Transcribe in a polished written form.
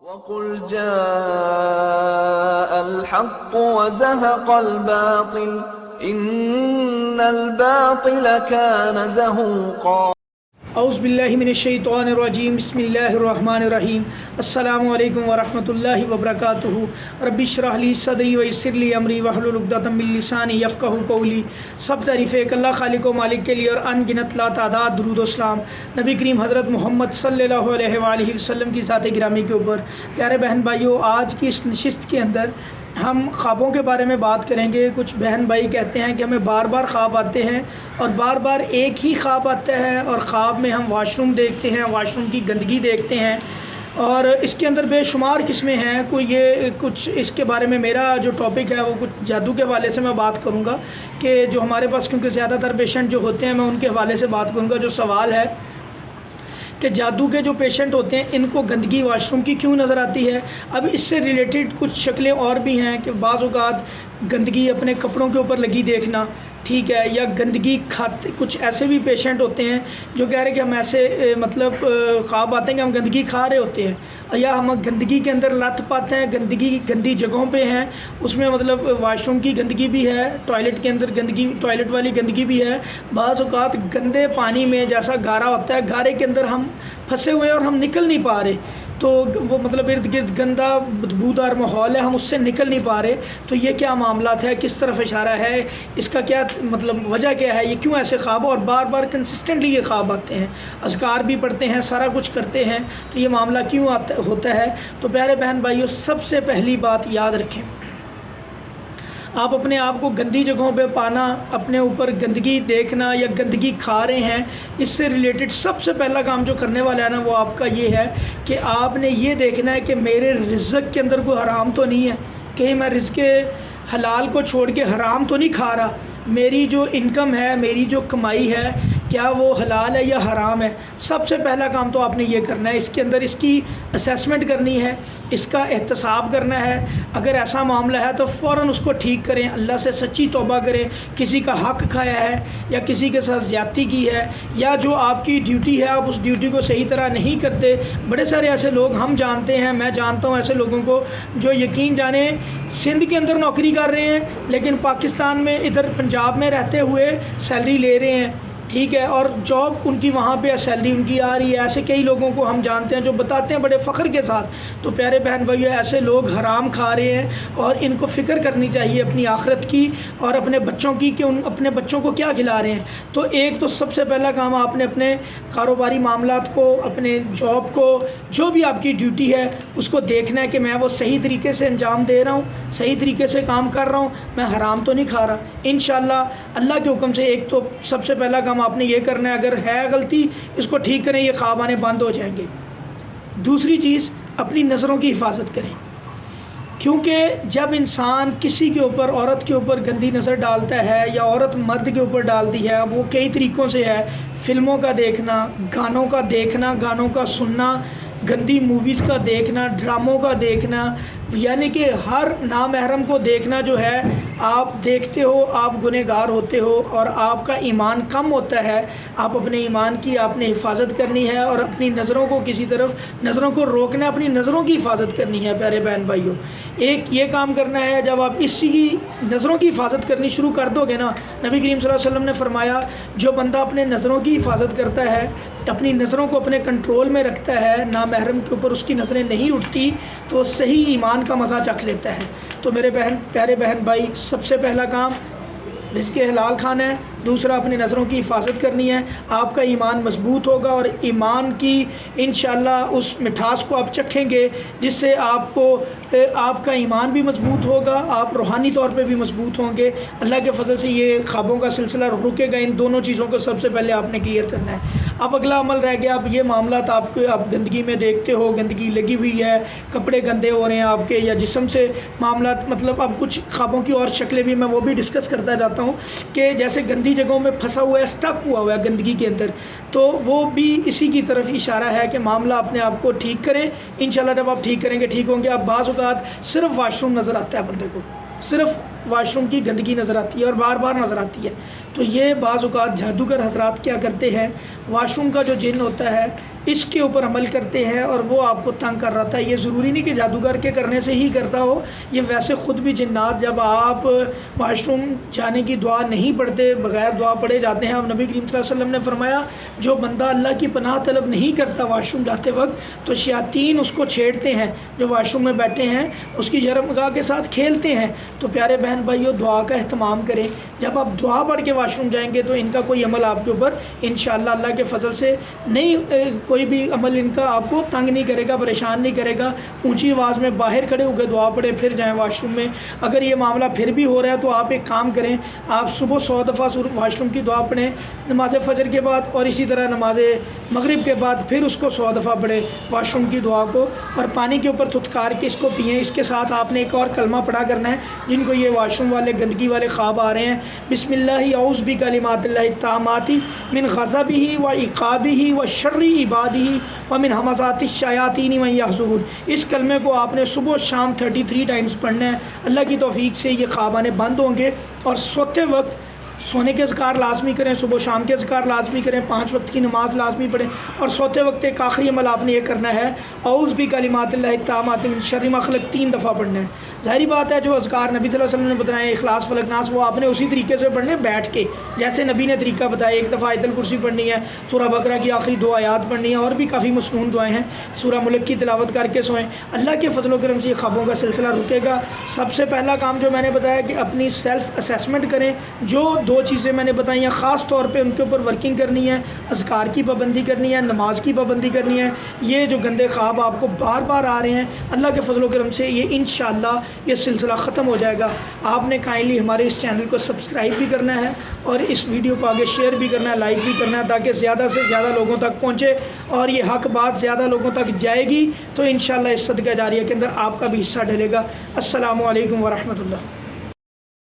وَقُلْ جَاءَ الْحَقُّ وَزَهَقَ الْبَاطِلُ إِنَّ الْبَاطِلَ كَانَ زَهُوقًا۔ اعوذ باللہ من الشیطان الرجیم، بسم اللہ الرحمن الرحیم۔ السلام علیکم ورحمۃ اللہ وبرکاتہ۔ رب اشرح لی صدری ویسر لی امری واحلل عقدۃ من لسانی یفقہوا قولی۔ سب تعریف ایک اللہ خالق و مالک کے لیے اور ان گنت لا تعداد درود و سلام نبی کریم حضرت محمد صلی اللہ علیہ وآلہ وسلم کی ذات گرامی کے اوپر۔ پیارے بہن بھائیوں، آج کی اس نشست کے اندر ہم خوابوں کے بارے میں بات کریں گے۔ کچھ بہن بھائی کہتے ہیں کہ ہمیں بار بار خواب آتے ہیں اور بار بار ایک ہی خواب آتا ہے، اور خواب میں ہم واش روم دیکھتے ہیں، واش روم کی گندگی دیکھتے ہیں، اور اس کے اندر بے شمار قسمیں ہیں۔ کچھ اس کے بارے میں میرا جو ٹاپک ہے وہ کچھ جادو کے حوالے سے میں بات کروں گا کہ جو ہمارے پاس، کیونکہ زیادہ تر پیشنٹ جو ہوتے ہیں میں ان کے حوالے سے بات کروں گا۔ جو سوال ہے کہ جادو کے جو پیشنٹ ہوتے ہیں ان کو گندگی واش روم کی کیوں نظر آتی ہے، اب اس سے ریلیٹڈ کچھ شکلیں اور بھی ہیں کہ بعض اوقات گندگی اپنے کپڑوں کے اوپر لگی دیکھنا، ٹھیک ہے، یا گندگی کھاتے۔ کچھ ایسے بھی پیشنٹ ہوتے ہیں جو کہہ رہے ہیں کہ ہم ایسے خواب آتے ہیں کہ ہم گندگی کھا رہے ہوتے ہیں، یا ہم گندگی کے اندر لت پاتے ہیں، گندی جگہوں پہ ہیں، اس میں واش روم کی گندگی بھی ہے، ٹوائلٹ کے اندر گندگی، ٹوائلٹ والی گندگی بھی ہے۔ بعض اوقات گندے پانی میں جیسا گارا ہوتا ہے، گارے کے اندر ہم پھنسے ہوئے ہیں اور ہم نکل نہیں پا رہے، تو وہ ارد گرد گندا بدبودار ماحول ہے، ہم اس سے نکل نہیں پا رہے۔ تو یہ کیا معاملات ہے، کس طرف اشارہ ہے، اس کا کیا وجہ کیا ہے، یہ کیوں ایسے خواب اور بار بار کنسسٹنٹلی یہ خواب آتے ہیں، اذکار بھی پڑھتے ہیں، سارا کچھ کرتے ہیں، تو یہ معاملہ کیوں ہوتا ہے۔ تو پیارے بہن بھائیوں، سب سے پہلی بات یاد رکھیں، آپ اپنے آپ کو گندی جگہوں پہ پانا، اپنے اوپر گندگی دیکھنا یا گندگی کھا رہے ہیں، اس سے ریلیٹڈ سب سے پہلا کام جو کرنے والا ہے نا وہ آپ کا یہ ہے کہ آپ نے یہ دیکھنا ہے کہ میرے رزق کے اندر کوئی حرام تو نہیں ہے، کہیں میں رزق حلال کو چھوڑ کے حرام تو نہیں کھا رہا، میری جو انکم ہے، میری جو کمائی ہے، کیا وہ حلال ہے یا حرام ہے۔ سب سے پہلا کام تو آپ نے یہ کرنا ہے، اس کے اندر اس کی اسیسمنٹ کرنی ہے، اس کا احتساب کرنا ہے۔ اگر ایسا معاملہ ہے تو فوراً اس کو ٹھیک کریں، اللہ سے سچی توبہ کریں۔ کسی کا حق کھایا ہے یا کسی کے ساتھ زیادتی کی ہے، یا جو آپ کی ڈیوٹی ہے آپ اس ڈیوٹی کو صحیح طرح نہیں کرتے۔ بڑے سارے ایسے لوگ ہم جانتے ہیں، میں جانتا ہوں ایسے لوگوں کو جو یقین جانیں سندھ کے اندر نوکری کر رہے ہیں لیکن پاکستان میں ادھر پنجاب میں رہتے ہوئے سیلری لے رہے ہیں، ٹھیک ہے، اور جاب ان کی وہاں پہ سیلری ان کی آ رہی ہے۔ ایسے کئی لوگوں کو ہم جانتے ہیں جو بتاتے ہیں بڑے فخر کے ساتھ۔ تو پیارے بہن بھائیو، ایسے لوگ حرام کھا رہے ہیں اور ان کو فکر کرنی چاہیے اپنی آخرت کی اور اپنے بچوں کی کہ ان اپنے بچوں کو کیا کھلا رہے ہیں۔ تو ایک تو سب سے پہلا کام آپ نے اپنے کاروباری معاملات کو، اپنے جاب کو، جو بھی آپ کی ڈیوٹی ہے اس کو دیکھنا ہے کہ میں وہ صحیح طریقے سے انجام دے رہا ہوں، صحیح طریقے سے کام کر رہا ہوں، میں حرام تو نہیں کھا رہا۔ انشاءاللہ اللہ کے حکم سے ایک تو سب سے پہلا کام آپ نے یہ کرنا ہے، اگر ہے غلطی اس کو ٹھیک کریں، یہ خواب آنے بند ہو جائیں گے۔ دوسری چیز، اپنی نظروں کی حفاظت کریں، کیونکہ جب انسان کسی کے اوپر، عورت کے اوپر گندی نظر ڈالتا ہے یا عورت مرد کے اوپر ڈالتی ہے، وہ کئی طریقوں سے ہے۔ فلموں کا دیکھنا، گانوں کا دیکھنا، گانوں کا سننا، گندی موویز کا دیکھنا، ڈراموں کا دیکھنا، یعنی کہ ہر نامحرم کو دیکھنا جو ہے، آپ دیکھتے ہو آپ گنہگار ہوتے ہو اور آپ کا ایمان کم ہوتا ہے۔ آپ اپنے ایمان کی آپ نے حفاظت کرنی ہے اور اپنی نظروں کو کسی طرف، نظروں کو روکنا ہے، اپنی نظروں کی حفاظت کرنی ہے۔ پیارے بہن بھائیوں، ایک یہ کام کرنا ہے، جب آپ اسی کی نظروں کی حفاظت کرنی شروع کر دو گے نا، نبی کریم صلی اللہ علیہ وسلم نے فرمایا جو بندہ اپنے نظروں کی حفاظت کرتا ہے، اپنی نظروں کو اپنے کنٹرول میں رکھتا ہے، نامحرم کے اوپر اس کی نظریں نہیں اٹھتی، تو وہ صحیح ایمان کا مزہ چکھ لیتا ہے۔ تو میرے پیارے بہن بھائی، سب سے پہلا کام رزق حلال کھانا ہے، دوسرا اپنی نظروں کی حفاظت کرنی ہے، آپ کا ایمان مضبوط ہوگا اور ایمان کی انشاءاللہ اس مٹھاس کو آپ چکھیں گے جس سے آپ کا ایمان بھی مضبوط ہوگا، آپ روحانی طور پہ بھی مضبوط ہوں گے۔ اللہ کے فضل سے یہ خوابوں کا سلسلہ رکے گا۔ ان دونوں چیزوں کو سب سے پہلے آپ نے کلیئر کرنا ہے۔ اب اگلا عمل رہ گیا، اب یہ معاملات آپ گندگی میں دیکھتے ہو، گندگی لگی ہوئی ہے، کپڑے گندے ہو رہے ہیں آپ کے، یا جسم سے معاملات، اب کچھ خوابوں کی اور شکلیں بھی میں وہ بھی ڈسکس کرتا جاتا ہوں کہ جیسے گندی جگہوں میں پھنسا ہوا ہے، اسٹک ہوا ہے گندگی کے اندر، تو وہ بھی اسی کی طرف اشارہ ہے کہ معاملہ اپنے آپ کو ٹھیک کریں۔ انشاءاللہ جب آپ ٹھیک کریں گے ٹھیک ہوں گے۔ اب بعض اوقات صرف واش روم نظر آتا ہے بندے کو، صرف واش روم کی گندگی نظر آتی ہے اور بار بار نظر آتی ہے۔ تو یہ بعض اوقات جادوگر حضرات کیا کرتے ہیں، واش روم کا جو جن ہوتا ہے اس کے اوپر عمل کرتے ہیں اور وہ آپ کو تنگ کر رہا تھا۔ یہ ضروری نہیں کہ جادوگر کے کرنے سے ہی کرتا ہو، یہ ویسے خود بھی جنات جب آپ واش روم جانے کی دعا نہیں پڑھتے، بغیر دعا پڑھے جاتے ہیں، اب نبی کریم صلی اللہ علیہ وسلم نے فرمایا جو بندہ اللہ کی پناہ طلب نہیں کرتا واش روم جاتے وقت تو شیاطین اس کو چھیڑتے ہیں، جو واش روم میں بیٹھے ہیں اس کی شرمگاہ کے ساتھ کھیلتے ہیں۔ تو پیارے بہن بھائیو، دعا کا اہتمام کریں۔ جب آپ دعا پڑھ کے واش روم جائیں گے تو ان کا کوئی عمل آپ کے اوپر انشاءاللہ اللہ کے فضل سے نہیں، کوئی بھی عمل ان کا آپ کو تنگ نہیں کرے گا، پریشان نہیں کرے گا۔ اونچی آواز میں باہر کھڑے ہو کے دعا پڑھیں پھر جائیں واش روم میں۔ اگر یہ معاملہ پھر بھی ہو رہا ہے تو آپ ایک کام کریں، آپ صبح 100 دفعہ واش روم کی دعا پڑھیں نماز فجر کے بعد، اور اسی طرح نماز مغرب کے بعد پھر اس کو 100 دفعہ پڑھیں واش روم کی دعا کو، اور پانی کے اوپر تھتکار کے اس کو پئیں۔ اس کے ساتھ آپ نے ایک اور کلمہ پڑھا کرنا ہے، جن کو یہ واش روم والے گندگی والے خواب آ رہے ہیں، بسم اللہ اعوذ بکلمات اللہ التامات من غضبہ و عقابہ و شر عبادہ ومن ہمزات الشیاطین و یحضرون۔ اس کلمے کو آپ نے صبح شام 33 ٹائمز پڑھنا ہے۔ اللہ کی توفیق سے یہ خواب آنے بند ہوں گے، اور سوتے وقت سونے کے اذکار لازمی کریں، صبح شام کے اذکار لازمی کریں، 5 وقت کی نماز لازمی پڑھیں، اور سوتے وقت ایک آخری عمل آپ نے یہ کرنا ہے، اعوذ بکلمات اللہ التامات من شر ما خلق 3 دفعہ پڑھنا ہے۔ ظاہری بات ہے جو اذکار نبی صلی اللہ علیہ وسلم نے بتائے اخلاص فلق ناس، وہ آپ نے اسی طریقے سے پڑھنے بیٹھ کے، جیسے نبی نے طریقہ بتایا۔ ایک دفعہ آیت الکرسی پڑھنی ہے، سورہ بقرہ کی آخری 2 آیات پڑھنی ہے، اور بھی کافی مسنون دعائیں ہیں، سورہ ملک کی تلاوت کر کے سوئیں۔ اللہ کے فضل و کرم سے یہ خوابوں کا سلسلہ رکے گا۔ سب سے پہلا کام جو میں نے بتایا کہ اپنی سیلف اسیسمنٹ کریں، جو 2 چیزیں میں نے بتائی ہیں خاص طور پہ ان کے اوپر ورکنگ کرنی ہے، اذکار کی پابندی کرنی ہے، نماز کی پابندی کرنی ہے۔ یہ جو گندے خواب آپ کو بار بار آ رہے ہیں، اللہ کے فضل و کرم سے یہ انشاءاللہ یہ سلسلہ ختم ہو جائے گا۔ آپ نے کائنڈلی ہمارے اس چینل کو سبسکرائب بھی کرنا ہے، اور اس ویڈیو کو آگے شیئر بھی کرنا ہے، لائک بھی کرنا ہے، تاکہ زیادہ سے زیادہ لوگوں تک پہنچے، اور یہ حق بات زیادہ لوگوں تک جائے گی تو انشاءاللہ اس صدقہ جاریہ کے اندر آپ کا بھی حصہ ڈلے گا۔ السلام علیکم ورحمۃ اللہ۔